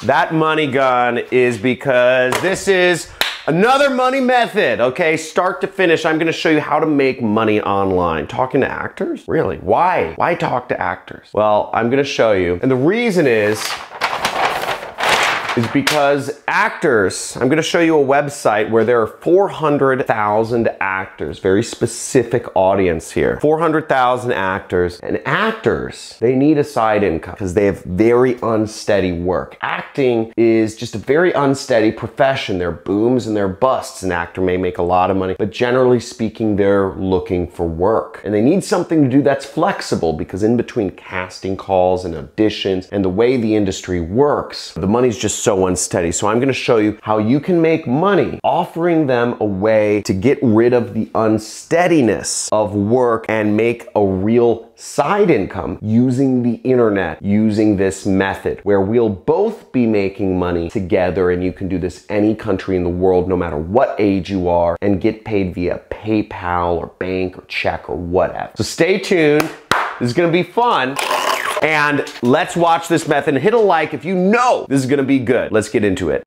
That money gun is because this is another money method, okay? Start to finish, I'm gonna show you how to make money online. Talking to actors? Really? Why? Why talk to actors? Well, I'm gonna show you. And the reason is because actors, I'm gonna show you a website where there are 400,000 actors, very specific audience here. 400,000 actors, and actors, they need a side income because they have very unsteady work. Acting is just a very unsteady profession. There are booms and there are busts. An actor may make a lot of money, but generally speaking, they're looking for work. And they need something to do that's flexible because in between casting calls and auditions and the way the industry works, the money's just so unsteady. So I'm gonna show you how you can make money offering them a way to get rid of the unsteadiness of work and make a real side income using the internet, using this method where we'll both be making money together, and you can do this any country in the world, no matter what age you are, and get paid via PayPal or bank or check or whatever. So stay tuned. This is gonna be fun. And let's watch this method and hit a like if you know this is gonna be good. Let's get into it.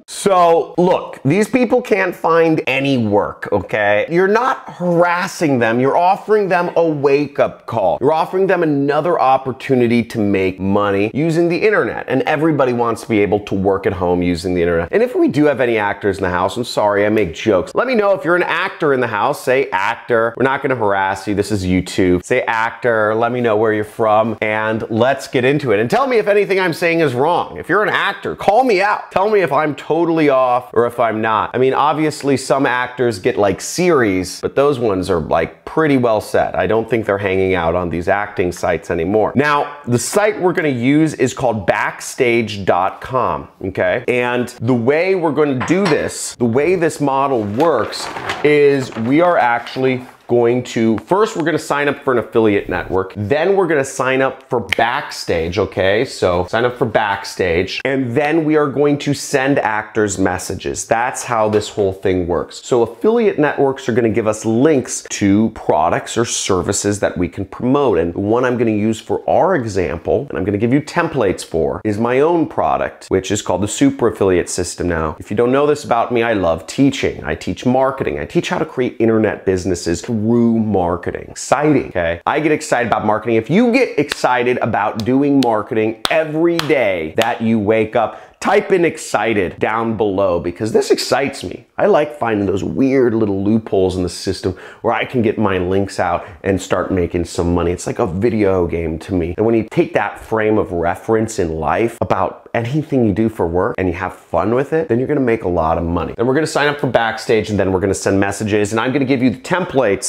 So look, these people can't find any work, okay? You're not harassing them, you're offering them a wake-up call. You're offering them another opportunity to make money using the internet, and everybody wants to be able to work at home using the internet. And if we do have any actors in the house, I'm sorry, I make jokes. Let me know if you're an actor in the house, say actor. We're not gonna harass you, this is YouTube. Say actor, let me know where you're from, and let's get into it. And tell me if anything I'm saying is wrong. If you're an actor, call me out. Tell me if I'm totally off or if I'm not. I mean, obviously some actors get like series, but those ones are like pretty well set. I don't think they're hanging out on these acting sites anymore. Now, the site we're gonna use is called Backstage.com, okay? And the way we're gonna do this, the way this model works is we are actually going to, first we're gonna sign up for an affiliate network, then we're gonna sign up for Backstage, okay? So sign up for Backstage, and then we are going to send actors messages. That's how this whole thing works. So affiliate networks are gonna give us links to products or services that we can promote, and the one I'm gonna use for our example, and I'm gonna give you templates for, is my own product, which is called the Super Affiliate System. Now, if you don't know this about me, I love teaching. I teach marketing. I teach how to create internet businesses through marketing. Exciting, okay? I get excited about marketing. If you get excited about doing marketing every day that you wake up, type in excited down below because this excites me. I like finding those weird little loopholes in the system where I can get my links out and start making some money. It's like a video game to me. And when you take that frame of reference in life about anything you do for work and you have fun with it, then you're gonna make a lot of money. Then we're gonna sign up for Backstage, and then we're gonna send messages, and I'm gonna give you the templates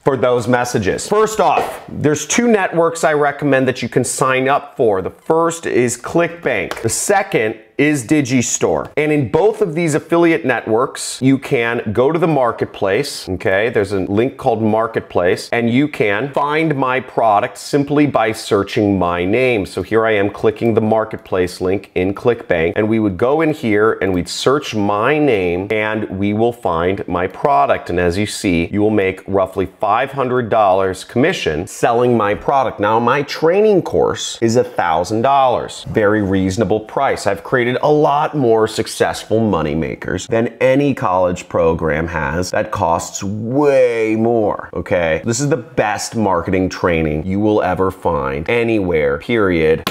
for those messages. First off, there's two networks I recommend that you can sign up for. The first is ClickBank. The second is Digistore. And in both of these affiliate networks, you can go to the marketplace, okay? There's a link called Marketplace, and you can find my product simply by searching my name. So here I am clicking the Marketplace link in ClickBank, and we would go in here and we'd search my name, and we will find my product. And as you see, you will make roughly $500 commission selling my product. Now, my training course is $1,000. Very reasonable price. I've created a lot more successful money makers than any college program has that costs way more, okay? This is the best marketing training you will ever find anywhere, period.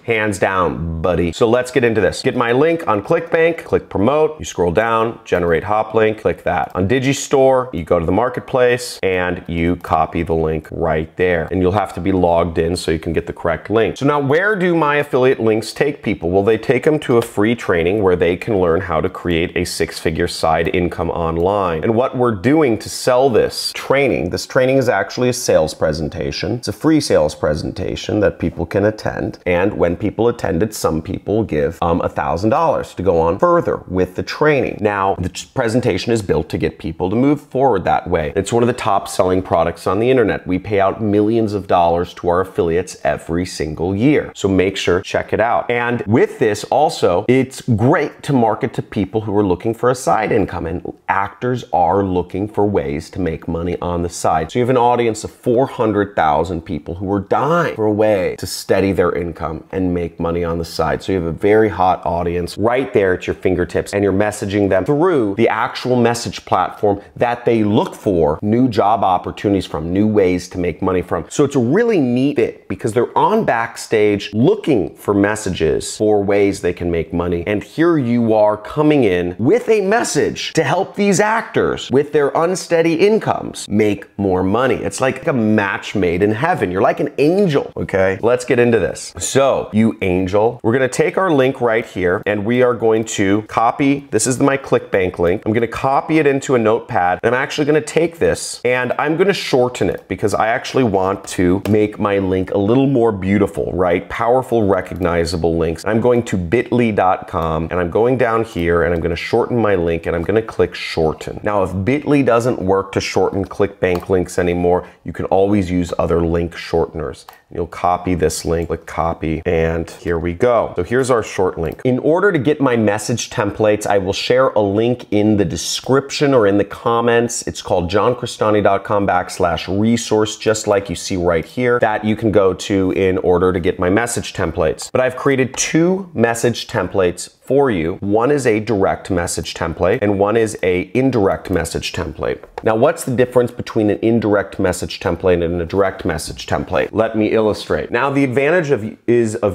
Hands down, buddy. So let's get into this. Get my link on ClickBank, click promote, you scroll down, generate hop link, click that. On Digistore, you go to the marketplace and you copy the link right there. And you'll have to be logged in so you can get the correct link. So now where do my affiliate links take people? Well, they take them to a free training where they can learn how to create a six-figure side income online. And what we're doing to sell this training is actually a sales presentation. It's a free sales presentation that people can attend. And when when people attended, some people give $1,000 to go on further with the training. Now, the presentation is built to get people to move forward that way. It's one of the top selling products on the internet. We pay out millions of dollars to our affiliates every single year. So make sure, check it out. And with this also, it's great to market to people who are looking for a side income, and actors are looking for ways to make money on the side. So you have an audience of 400,000 people who are dying for a way to steady their income and make money on the side. So you have a very hot audience right there at your fingertips, and you're messaging them through the actual message platform that they look for new job opportunities from, new ways to make money from. So it's a really neat bit because they're on Backstage looking for messages for ways they can make money. And here you are coming in with a message to help these actors with their unsteady incomes make more money. It's like a match made in heaven. You're like an angel, okay? Let's get into this. So, you angel, we're gonna take our link right here and we are going to copy, this is my ClickBank link. I'm gonna copy it into a notepad. And I'm actually gonna take this and I'm gonna shorten it because I actually want to make my link a little more beautiful, right? Powerful, recognizable links. I'm going to bit.ly.com and I'm going down here and I'm gonna shorten my link and I'm gonna click shorten. Now, if bit.ly doesn't work to shorten ClickBank links anymore, you can always use other link shorteners. You'll copy this link, click copy, and here we go. So here's our short link. In order to get my message templates, I will share a link in the description or in the comments. It's called johncristani.com/resource, just like you see right here, that you can go to in order to get my message templates. But I've created 2 message templates for you. One is a direct message template and one is a indirect message template. Now, what's the difference between an indirect message template and a direct message template? Let me illustrate. Now, the advantage of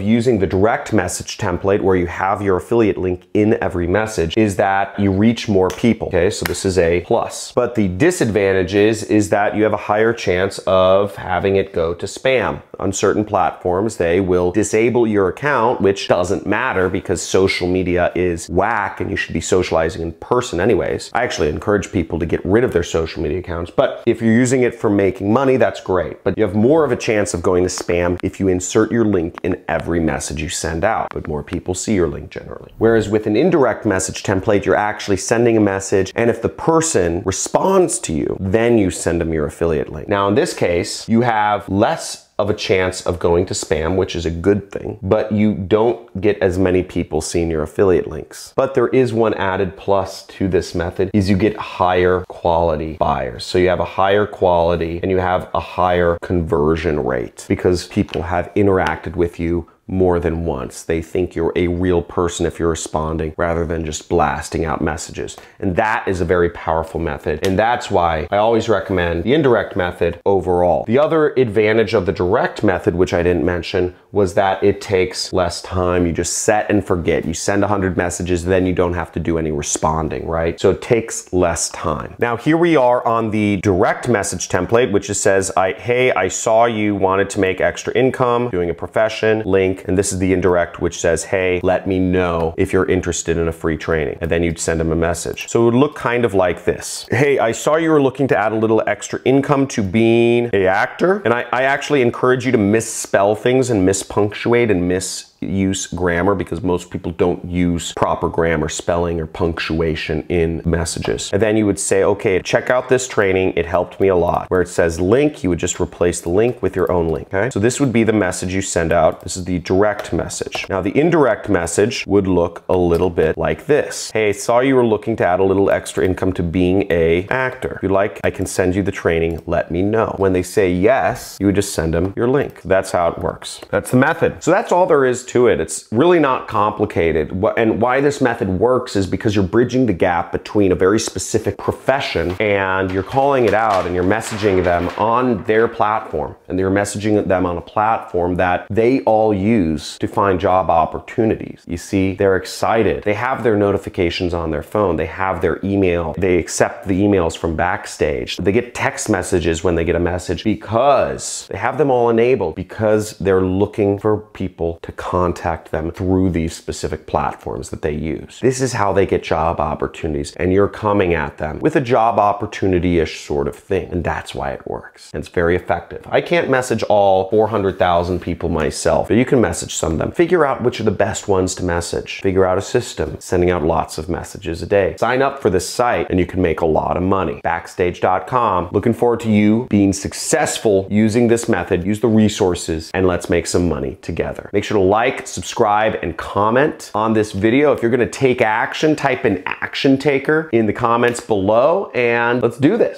using the direct message template where you have your affiliate link in every message is that you reach more people. Okay, so this is a plus. But the disadvantage is that you have a higher chance of having it go to spam. On certain platforms, they will disable your account, which doesn't matter because social media is whack and you should be socializing in person anyways. I actually encourage people to get rid of their social media accounts, but if you're using it for making money, that's great. But you have more of a chance of going to spam if you insert your link in every message you send out, but more people see your link generally. Whereas with an indirect message template, you're actually sending a message, and if the person responds to you, then you send them your affiliate link. Now, in this case, you have less of a chance of going to spam, which is a good thing, but you don't get as many people seeing your affiliate links. But there is one added plus to this method is you get higher quality buyers. So you have a higher quality and you have a higher conversion rate because people have interacted with you more than once. They think you're a real person if you're responding rather than just blasting out messages. And that is a very powerful method. And that's why I always recommend the indirect method overall. The other advantage of the direct method, which I didn't mention, was that it takes less time. You just set and forget. You send 100 messages, then you don't have to do any responding, right? So it takes less time. Now, here we are on the direct message template, which just says, hey, I saw you wanted to make extra income doing a profession, link. And this is the indirect, which says, hey, let me know if you're interested in a free training. And then you'd send them a message. So it would look kind of like this. Hey, I saw you were looking to add a little extra income to being an actor. And I actually encourage you to misspell things and mispunctuate and misuse grammar because most people don't use proper grammar, spelling, or punctuation in messages. And then you would say, okay, check out this training. It helped me a lot. Where it says link, you would just replace the link with your own link, okay? So this would be the message you send out. This is the direct message. Now, the indirect message would look a little bit like this. Hey, saw you were looking to add a little extra income to being an actor. If you like, I can send you the training. Let me know. When they say yes, you would just send them your link. That's how it works. That's the method. So that's all there is to it. It's really not complicated. And why this method works is because you're bridging the gap between a very specific profession and you're calling it out and you're messaging them on their platform, and you're messaging them on a platform that they all use to find job opportunities. You see, they're excited. They have their notifications on their phone. They have their email. They accept the emails from Backstage. They get text messages when they get a message because they have them all enabled because they're looking for people to come contact them through these specific platforms that they use. This is how they get job opportunities, and you're coming at them with a job opportunity-ish sort of thing. And that's why it works. And it's very effective. I can't message all 400,000 people myself, but you can message some of them. Figure out which are the best ones to message. Figure out a system, sending out lots of messages a day. Sign up for this site and you can make a lot of money. Backstage.com. Looking forward to you being successful using this method. Use the resources and let's make some money together. Make sure to like, subscribe, and comment on this video. If you're gonna take action, type in action taker in the comments below and let's do this.